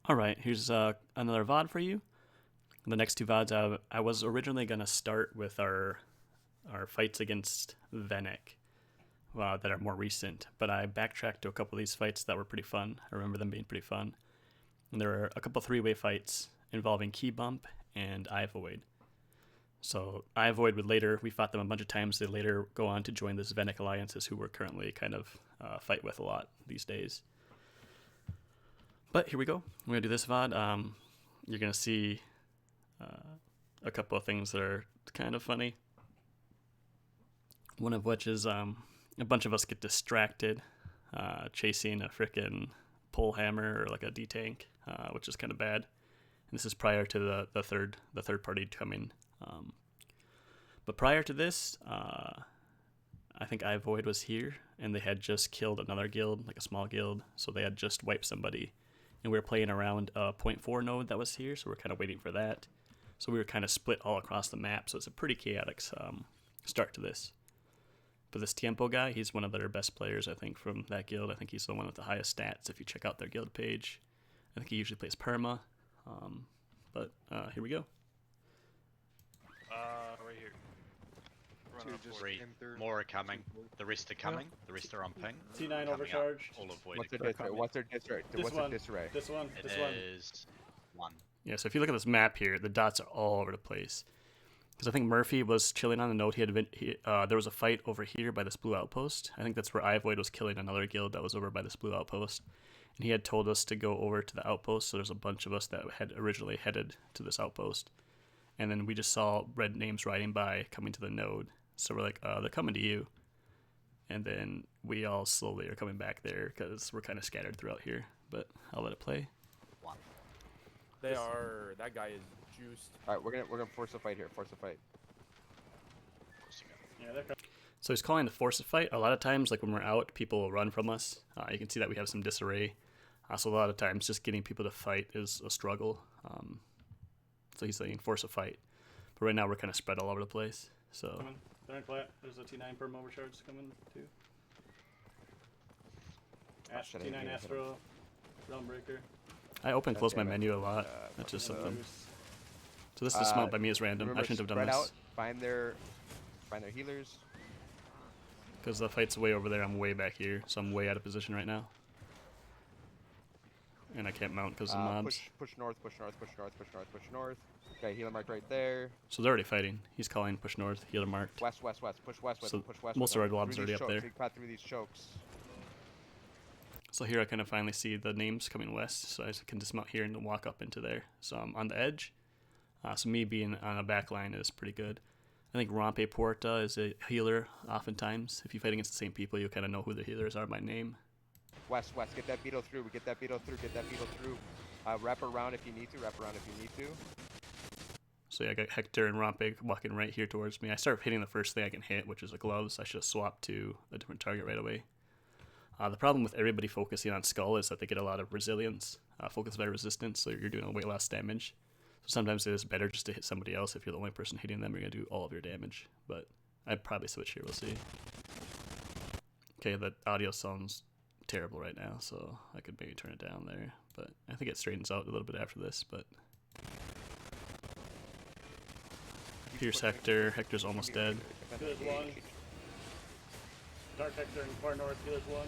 Alright, here's another VOD for you. The next two VODs, I was originally going to start with our fights against Venek that are more recent, but I backtracked to a couple of these fights that were pretty fun. I remember them being pretty fun. And there were a couple three-way fights involving Keybump and Ivoid. So Ivoid would later, we fought them a bunch of times, they later go on to join this Venek alliances who we're currently kind of fight with a lot these days. But here we go. We're going to do this VOD. You're going to see a couple of things that are kind of funny. One of which is a bunch of us get distracted chasing a frickin' pole hammer or like a D-tank, which is kind of bad. And this is prior to the third party coming. But prior to this, I think Ivoid was here, and they had just killed another guild, like a small guild, so they had just wiped somebody. And we were playing around a 0.4 node that was here, so we're kind of waiting for that. So we were kind of split all across the map, so it's a pretty chaotic start to this. But this Tiempo guy, he's one of their best players, I think, from that guild. I think he's the one with the highest stats if you check out their guild page. I think he usually plays Perma. But here we go. Right here. More are coming. The rest are coming. The rest are on ping. T9 overcharged. All avoided. What's their disarray? What's their disarray? This one. It is one. Yeah, so if you look at this map here, the dots are all over the place. Because I think Murphy was chilling on the node. There was a fight over here by this blue outpost. I think that's where Ivoid was killing another guild that was over by this blue outpost. And he had told us to go over to the outpost, so there's a bunch of us that had originally headed to this outpost. And then we just saw red names riding by, coming to the node. So we're like, they're coming to you. And then we all slowly are coming back there because we're kind of scattered throughout here. But I'll let it play. One. They are. That guy is juiced. All right, we're gonna force a fight here. Force a fight. Yeah, they're coming. So he's calling to force a fight. A lot of times, like when we're out, people will run from us. You can see that we have some disarray. So a lot of times, just getting people to fight is a struggle. So he's saying force a fight. But right now, we're kind of spread all over the place. So. Coming. They're in flat. There's a T9 perm overcharge coming too. T9 Astro, Realm Breaker. I open and close my menu a lot. That's just something. So this dismount by me is random. I shouldn't have done this. Out, find their healers. Because the fight's way over there, I'm way back here, so I'm way out of position right now. And I can't mount because of the mobs. Push north, push north, push north, push north, push north. Okay, healer mark right there. So they're already fighting. He's calling push north, healer marked. West, west, west. Push west, So push west. most of our globs are already up there. We cut through these chokes. So here I kind of finally see the names coming west, so I can dismount here and walk up into there. So I'm on the edge. So me being on a back line is pretty good. I think Rompe Porta is a healer oftentimes. If you fight against the same people, you kind of know who the healers are by name. West, west. Get that beetle through. We get that beetle through. Get that beetle through. Wrap around if you need to. Wrap around if you need to. So yeah, I got Hector and Rompe walking right here towards me. I start hitting the first thing I can hit, which is the gloves. I should have swapped to a different target right away. The problem with everybody focusing on Skull is that they get a lot of resilience, focus by resistance, so you're doing way less damage. So sometimes it is better just to hit somebody else. If you're the only person hitting them, you're going to do all of your damage. But I'd probably switch here, we'll see. Okay, the audio sounds terrible right now, so I could maybe turn it down there. But I think it straightens out a little bit after this, but... Here's Hector. Hector's almost dead. Healer's one. Dark Hector in far north. Healer's one.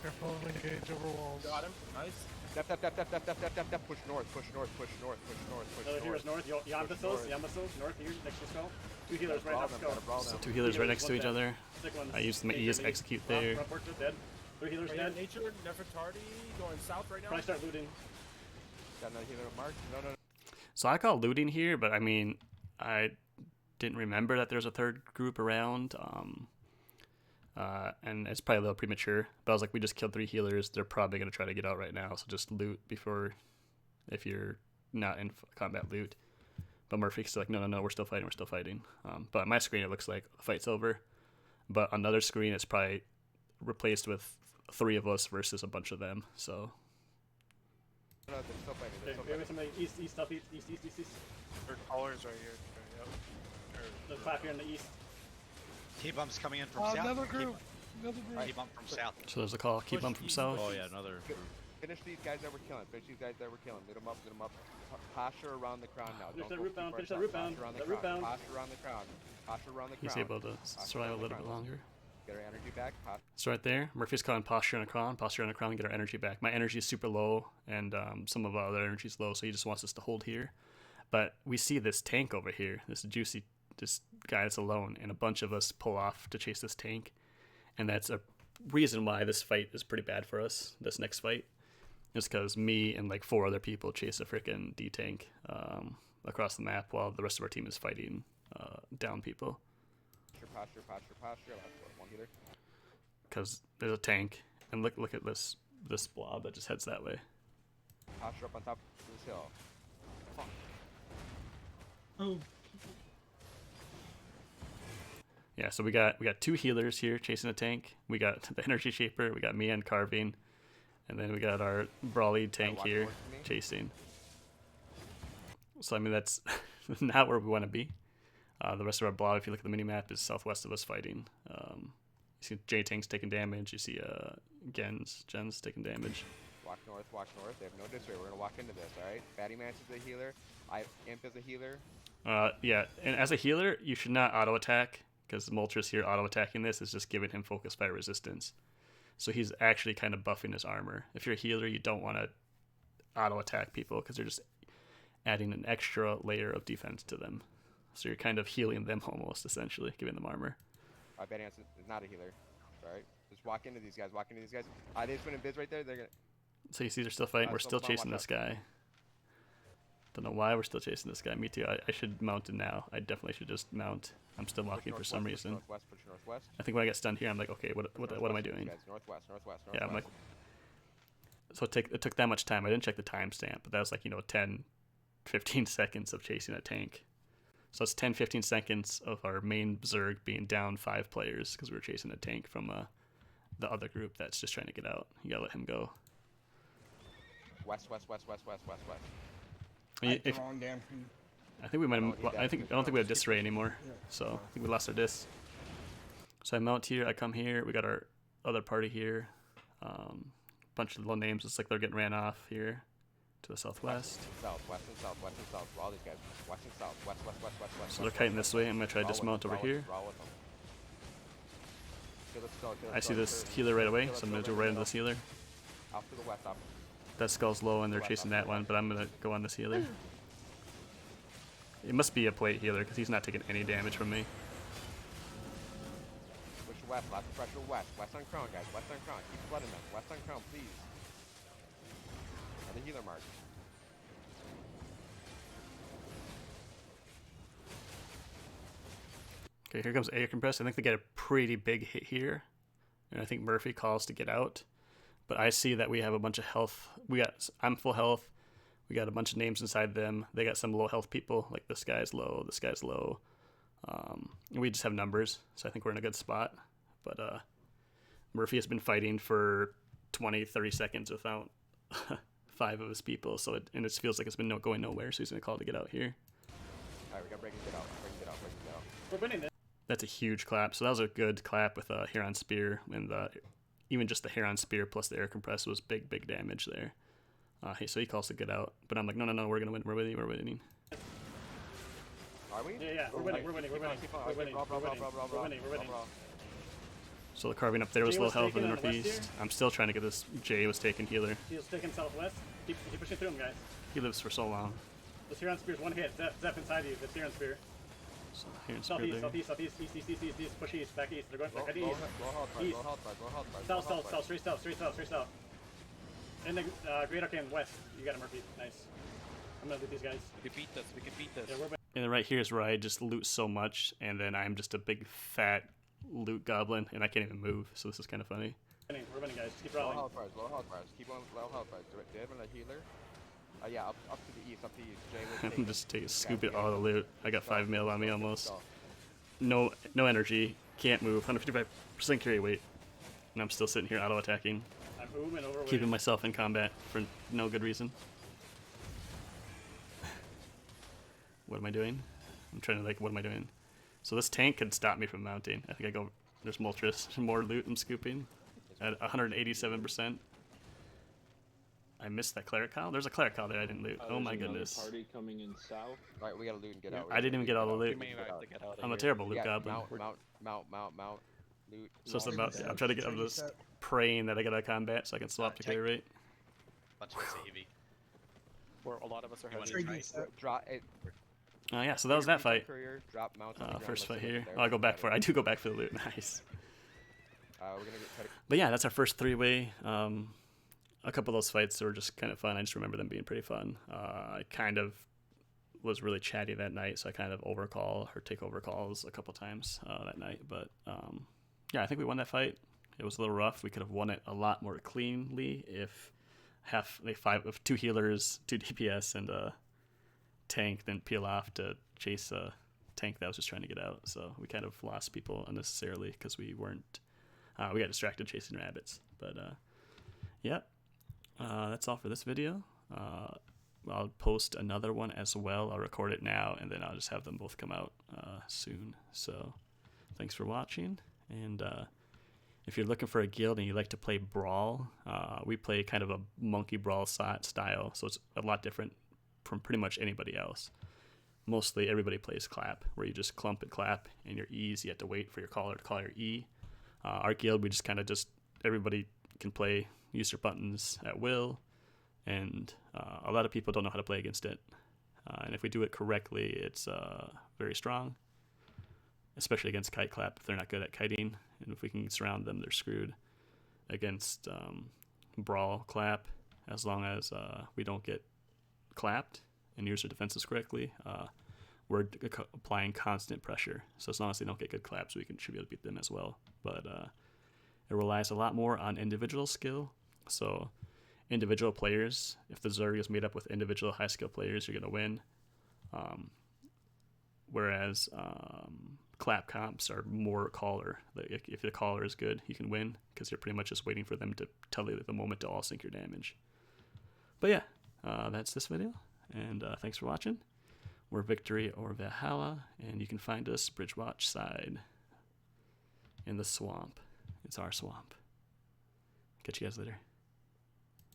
Careful, engage over walls. Got him. Nice. Step. Push north, push north, push north, push north, push Another north. healer's north. Yambasos, north here, next to Skull. Two healers right next to Skull. So two healers right next to each other. Sick ones. I used the ES execute there. Dead. Three healers dead. Nature, Nefertari going south right now. Probably start looting. Got another healer marked? No. So I call looting here, but I mean, I didn't remember that there's a third group around, and it's probably a little premature. But I was like, we just killed 3 healers. They're probably going to try to get out right now, so just loot before, if you're not in combat, loot. But Murphy's like, no, we're still fighting. But on my screen, it looks like the fight's over. But on another screen, it's probably replaced with 3 of us versus a bunch of them, so... No, they're still fighting. Okay, maybe somebody east stuff, east. Their collar's right here. Yep. There's clap here in the east. Keybump's coming in from south. Another group. Another group. Keybump from south. So there's a call. Keybump from south. Oh yeah, another group. Finish these guys that we're killing. Finish these guys that we're killing. Lead them up. Lead them up. Posture around the crown now. Finish Don't that go root bound, too finish far that root south. bound, Posture around the that root crown. bound. Posture around the crown. Posture around the crown. He's able to survive a little bit longer. Get our energy back. So right there, Murphy's calling posture on a cron. Posture on a cron, get our energy back. My energy is super low, and some of our other energy is low, so he just wants us to hold here. But we see this tank over here, this guy that's alone, and a bunch of us pull off to chase this tank. And that's a reason why this fight is pretty bad for us, this next fight. Is because me and like 4 other people chase a freaking D-tank across the map while the rest of our team is fighting down people. Posture. Last one healer. Because there's a tank, and look at this blob that just heads that way. Posture up on top of this hill. Fuck. Oh. Yeah, so we got 2 healers here chasing a tank. We got the energy shaper. We got me and carving, and then we got our brawly tank here chasing. So I mean that's not where we want to be. The rest of our blob, if you look at the mini map, is southwest of us fighting. You see J tanks taking damage. You see Gens taking damage. Walk north. They have no disarray. We're gonna walk into this. All right. Fatty Mance is a healer. Imp is a healer. Yeah, and as a healer, you should not auto attack. Because Moltres here auto-attacking this is just giving him focus fire resistance. So he's actually kind of buffing his armor. If you're a healer, you don't want to auto-attack people because they're just adding an extra layer of defense to them. So you're kind of healing them almost, essentially, giving them armor. Bad answer is not a healer. All right. Just walk into these guys. They just went in biz right there. They're going to... So you see they're still fighting. We're still chasing this guy. Don't know why we're still chasing this guy. Me too. I should mount it now. I definitely should just mount. I'm still walking for some reason. Northwest. I think when I get stunned here, I'm like, okay, what am I doing? Northwest. Yeah, I'm like, so it took that much time. I didn't check the timestamp, but that was like 10, 15 seconds of chasing a tank. So it's 10, 15 seconds of our main Zerg being down 5 players because we were chasing a tank from the other group that's just trying to get out. You gotta let him go. West. Wrong damn. I think we might. I don't think we have disarray anymore. So I think we lost our dis. So I mount here. I come here. We got our other party here. Bunch of little names. It's like they're getting ran off here to the southwest. West and south. All these guys. West and south. West. So they're kiting this way. I'm gonna try to dismount over here. I see this healer right away, so I'm gonna go right into this healer. Off to the west. That skull's low, and they're chasing that one, but I'm gonna go on this healer. It must be a plate healer because he's not taking any damage from me. Push west, lots of pressure west. West on crown, guys. West on crown. Keep flooding them. West on crown, please. Another healer mark. Okay, here comes air compress. I think they get a pretty big hit here, and I think Murphy calls to get out. But I see that we have a bunch of health. I'm full health. We got a bunch of names inside them. They got some low health people, like this guy's low, this guy's low. And we just have numbers, so I think we're in a good spot. But Murphy has been fighting for 20, 30 seconds without 5 of his people, so it feels like it's been going nowhere, so he's going to call to get out here. Alright, we got breaking it out. We're winning this. That's a huge clap. So that was a good clap with a Heron Spear, and even just the Heron Spear plus the air compress was big damage there. So he calls to get out, but I'm like, no, we're gonna win. We're winning. Are we? Yeah, we're winning. So the carving up there was Jay low was health in the taken on the west northeast. here. I'm still trying to get this. Jay was taking healer. He's taking southwest. Keep pushing through him, guys. He lives for so long. This Heron Spear's one hit. Zep inside you. This Heron Spear. So Heron Spear there. Southeast, east. Push east, back east. They're going back east. Low health bar. South, straight south. And the Great Arcane west. You got it, Murphy. Nice. I'm gonna loot these guys. We can beat this. Yeah, we're winning. And then right here is where I just loot so much, and then I'm just a big fat loot goblin, and I can't even move. So this is kind of funny. We're winning, guys. Just keep Low rolling. health bars. Keep on low health bars. Do they have a healer? Yeah, up to the east. Jay I'm just scooping all the loot. I got 5 mil on me almost. No energy. Can't move. 155% carry weight. And I'm still sitting here auto-attacking. I'm booming over. Keeping myself in combat for no good reason. What am I doing? I'm trying to what am I doing? So this tank could stop me from mounting. I think I go, there's more loot I'm scooping at 187%. I missed that cleric cow. There's a cleric cow there I didn't loot. Oh There's my another goodness. Party coming in south. Right, we gotta loot and get out. I didn't even get all the loot. We may have to get out of I'm a here. terrible loot Yeah, goblin. mount. Loot. So it's Loot. about, I'm trying to get out of this praying that I get out of combat so I can swap to take- carry rate. Bunch of us are heavy. Where a lot of us are You want heading. to Trade try? these Drop it. Oh yeah, so that was that fight. Courier, drop mount on the ground, First let's fight loot here. there. Oh, I go back for it. I do go back for the loot. Nice. We're gonna try to But yeah, that's our first three-way. A couple of those fights were just kind of fun. I just remember them being pretty fun. I kind of was really chatty that night, so I kind of overcall or take over calls a couple times that night. But yeah, I think we won that fight. It was a little rough. We could have won it a lot more cleanly if two healers, 2 DPS, and a tank didn't peel off to chase a tank that was just trying to get out. So we kind of lost people unnecessarily because we weren't. We got distracted chasing rabbits. But yeah, that's all for this video. I'll post another one as well. I'll record it now, and then I'll just have them both come out soon. So thanks for watching. And if you're looking for a guild and you like to play Brawl, we play kind of a monkey Brawl style, so it's a lot different from pretty much anybody else. Mostly everybody plays Clap, where you just clump and clap, and your E's, you have to wait for your caller to call your E. Our guild, we just kind of everybody can play, use their buttons at will, and a lot of people don't know how to play against it. And if we do it correctly, it's very strong, especially against Kite Clap if they're not good at kiting. And if we can surround them, they're screwed. Against Brawl Clap, as long as we don't get clapped and use their defenses correctly, we're applying constant pressure. So as long as they don't get good claps, should be able to beat them as well. But it relies a lot more on individual skill. So individual players, if the Zerg is made up with individual high skill players, you're going to win. Whereas clap comps are more caller. If the caller is good, you can win because you're pretty much just waiting for them to tell you the moment to all sync your damage. But yeah, that's this video, and thanks for watching. We're Victory or Valhalla, and you can find us Bridgewatch side in the swamp. It's our swamp. Catch you guys later.